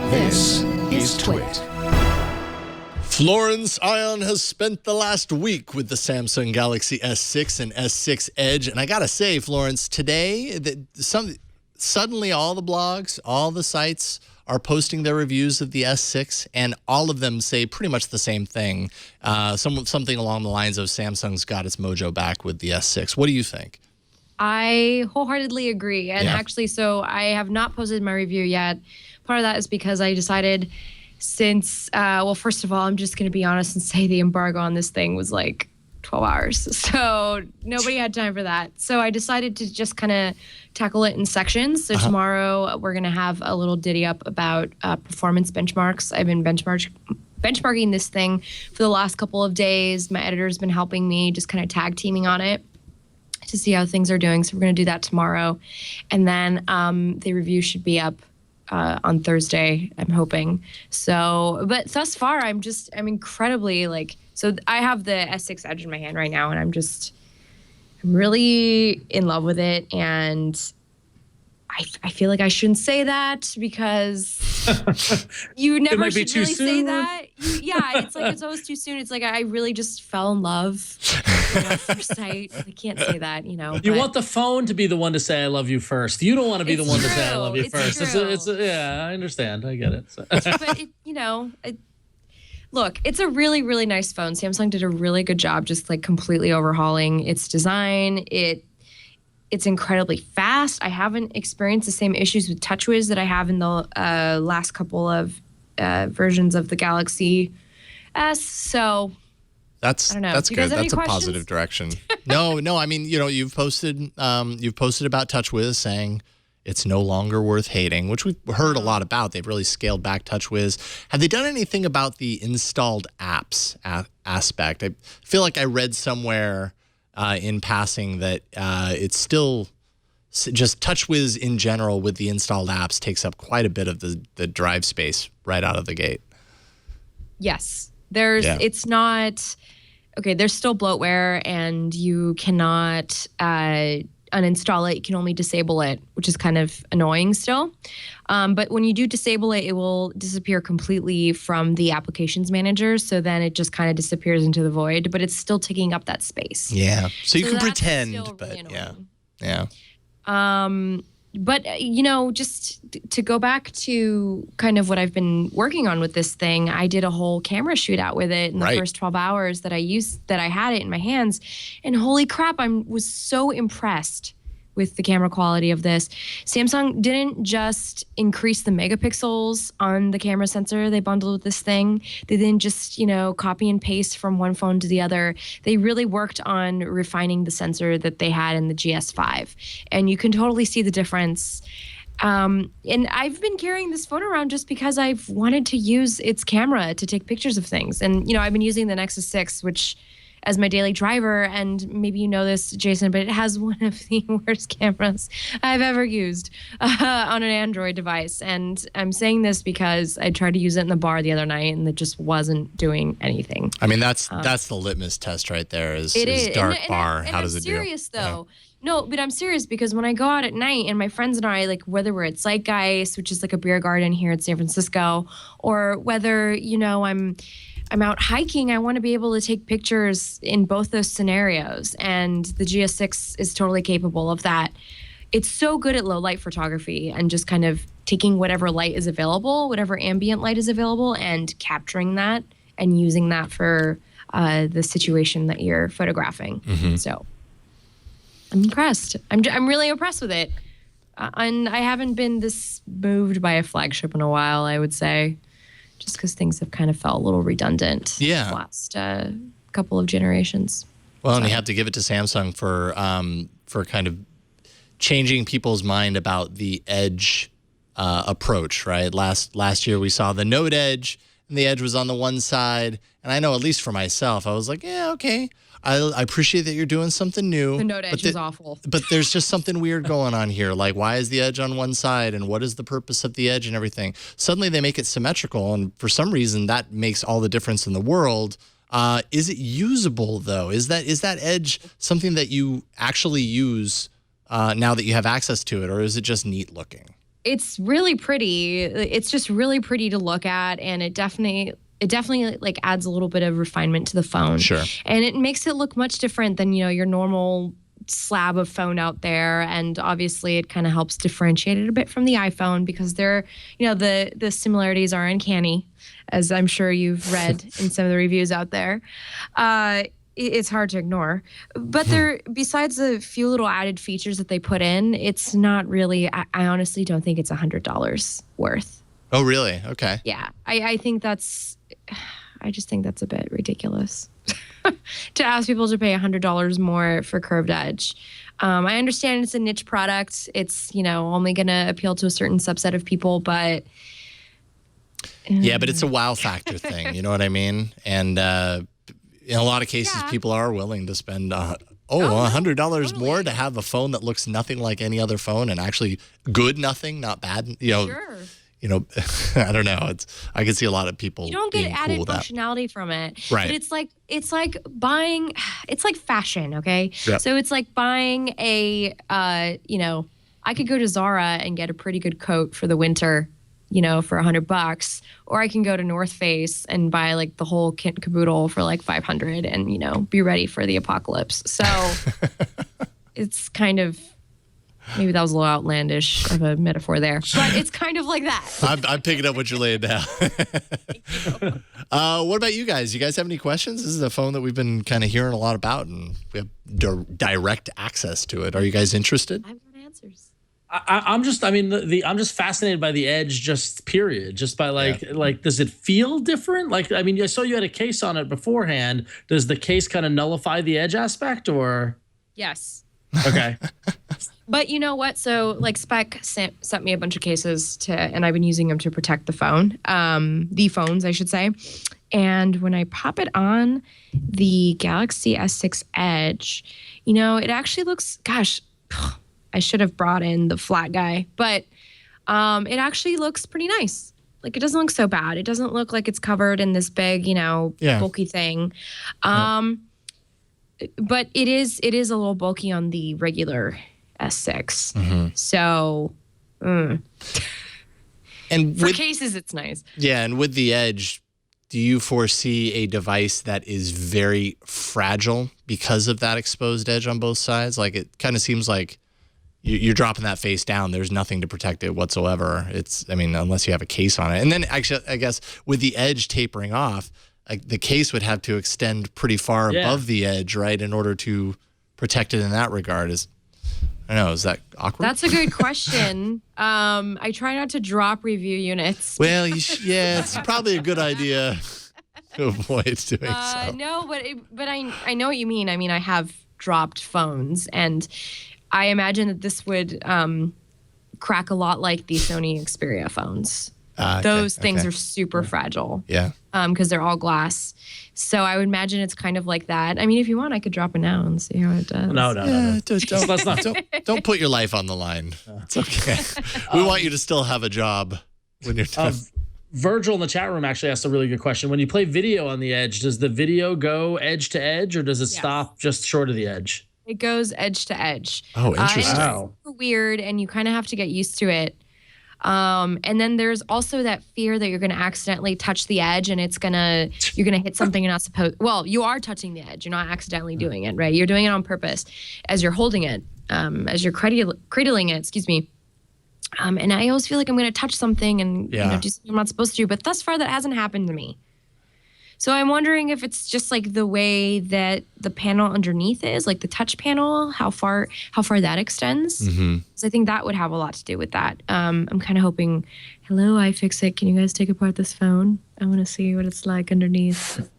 This is TWiT. Florence Ion has spent the last week with the Samsung Galaxy S6 and S6 Edge. And I got to say, Florence, today, suddenly all the blogs, all the sites are posting their reviews of the S6, and all of them say pretty much the same thing. Something along the lines of Samsung's got its mojo back with the S6. What do you think? I wholeheartedly agree. And actually, so I have not posted my review yet. Part of that is because I decided since, well, first of all, I'm just going to be honest and say the embargo on this thing was like 12 hours. So nobody had time for that. So I decided to just kind of tackle it in sections. So tomorrow we're going to have a little ditty up about performance benchmarks. I've been benchmarking this thing for the last couple of days. My editor's been helping me, just kind of tag teaming on it to see how things are doing. So we're going to do that tomorrow. And then the review should be up on Thursday, I'm hoping. So, but thus far, I'm incredibly so I have the S6 Edge in my hand right now, and I'm really in love with it. And I feel like I shouldn't say that because you never should really say that. It's always too soon. It's like I really just fell in love at first sight. I can't say that, You want the phone to be the one to say I love you first. You don't want to be the one to say I love you first. Yeah, I understand. I get it. So. But look, it's a really, really nice phone. Samsung did a really good job just completely overhauling its design. It's incredibly fast. I haven't experienced the same issues with TouchWiz that I have in the last couple of versions of the Galaxy S. So that's good. That's a positive direction. No. I mean, you've posted about TouchWiz saying it's no longer worth hating, which we've heard a lot about. They've really scaled back TouchWiz. Have they done anything about the installed apps aspect? I feel like I read somewhere in passing that it's still just TouchWiz in general with the installed apps takes up quite a bit of the drive space right out of the gate. Yes. It's not, okay, there's still bloatware and you cannot uninstall it. You can only disable it, which is kind of annoying still. But when you do disable it, it will disappear completely from the applications manager. So then it just kind of disappears into the void, but it's still taking up that space. Yeah. So you can pretend, but really yeah. But, just to go back to kind of what I've been working on with this thing, I did a whole camera shootout with it in the first 12 hours that I had it in my hands. And holy crap, I was so impressed with the camera quality of this. Samsung didn't just increase the megapixels on the camera sensor they bundled with this thing. They didn't just, copy and paste from one phone to the other. They really worked on refining the sensor that they had in the GS5. And you can totally see the difference. And I've been carrying this phone around just because I've wanted to use its camera to take pictures of things. And, I've been using the Nexus 6, which as my daily driver, and maybe you know this, Jason, but it has one of the worst cameras I've ever used on an Android device. And I'm saying this because I tried to use it in the bar the other night, and it just wasn't doing anything. I mean, that's the litmus test right there. Is dark bar? How does it do? I'm serious though. Yeah. No, but I'm serious because when I go out at night and my friends and I, whether we're at Zeitgeist, which is a beer garden here in San Francisco, or whether I'm out hiking, I want to be able to take pictures in both those scenarios. And the GS6 is totally capable of that. It's so good at low light photography and just kind of taking whatever light is available, whatever ambient light is available, and capturing that and using that for the situation that you're photographing. Mm-hmm. So I'm impressed. I'm really impressed with it. And I haven't been this moved by a flagship in a while, I would say. Just because things have kind of felt a little redundant the last couple of generations. Well, and you have to give it to Samsung for kind of changing people's mind about the Edge approach, right? Last year we saw the Note Edge, and the Edge was on the one side. And I know, at least for myself, I was like, yeah, okay. I appreciate that you're doing something new. The Note Edge is awful. But there's just something weird going on here. Why is the Edge on one side, and what is the purpose of the Edge and everything? Suddenly they make it symmetrical, and for some reason that makes all the difference in the world. Is it usable, though? Is that Edge something that you actually use now that you have access to it, or is it just neat looking? It's really pretty. It's just really pretty to look at, and it definitely like adds a little bit of refinement to the phone. Sure. And it makes it look much different than, your normal slab of phone out there. And obviously it kind of helps differentiate it a bit from the iPhone because they're, the similarities are uncanny, as I'm sure you've read in some of the reviews out there. It's hard to ignore. But besides the few little added features that they put in, it's not really, I honestly don't think it's $100 worth. Oh, really? Okay. Yeah. I just think that's a bit ridiculous to ask people to pay $100 more for curved edge. I understand it's a niche product. It's, only going to appeal to a certain subset of people, but. Yeah, but it's a wow factor thing. You know what I mean? And in a lot of cases, people are willing to spend $100 totally. more to have a phone that looks nothing like any other phone and actually good nothing, not bad. Sure. I don't know. I can see a lot of people. You don't get being added cool with functionality from it, right? But it's like buying. It's like fashion, okay? Yep. So it's like buying a. I could go to Zara and get a pretty good coat for the winter, for $100, or I can go to North Face and buy like the whole kit and caboodle for like $500, and be ready for the apocalypse. So it's kind of. Maybe that was a little outlandish of a metaphor there, but it's kind of like that. I'm picking up what you're laying down. What about you guys? You guys have any questions? This is a phone that we've been kind of hearing a lot about, and we have direct access to it. Are you guys interested? I've got answers. I'm just fascinated by the Edge, just period. Just by like, does it feel different? Like, I saw you had a case on it beforehand. Does the case kind of nullify the Edge aspect, or? Yes. Okay. But you know what? So like Spec sent me a bunch of cases and I've been using them to protect the phone, the phones, I should say. And when I pop it on the Galaxy S6 Edge, it actually looks, gosh, I should have brought in the flat guy, but it actually looks pretty nice. Like it doesn't look so bad. It doesn't look like it's covered in this big, bulky thing. But it is a little bulky on the regular S6. Mm-hmm. So, and for cases, it's nice. Yeah, and with the Edge, do you foresee a device that is very fragile because of that exposed edge on both sides? Like it kind of seems like you're dropping that face down. There's nothing to protect it whatsoever. Unless you have a case on it. And then actually, I guess with the Edge tapering off, the case would have to extend pretty far above the edge, right, in order to protect it in that regard. I don't know, is that awkward? That's a good question. I try not to drop review units. Well, it's probably a good idea to avoid doing so. No, but I know what you mean. I have dropped phones, and I imagine that this would crack a lot like the Sony Xperia phones. Those things are super fragile. Yeah. Because they're all glass. So I would imagine it's kind of like that. If you want, I could drop it now and see how it does. No. Don't put your life on the line. It's okay. We want you to still have a job when you're done. Virgil in the chat room actually asked a really good question. When you play video on the Edge, does the video go edge to edge, or does it stop just short of the edge? It goes edge to edge. Oh, interesting. Wow. It's super weird, and you kind of have to get used to it. And then there's also that fear that you're going to accidentally touch the edge and you're going to hit something you're not supposed. Well, you are touching the edge. You're not accidentally doing it, right? You're doing it on purpose as you're holding it, as you're cradling it, excuse me. And I always feel like I'm going to touch something and do something I'm not supposed to, but thus far that hasn't happened to me. So I'm wondering if it's just like the way that the panel underneath is, like the touch panel, how far that extends. Mm-hmm. So I think that would have a lot to do with that. I'm kind of hoping, hello, iFixit, can you guys take apart this phone? I want to see what it's like underneath.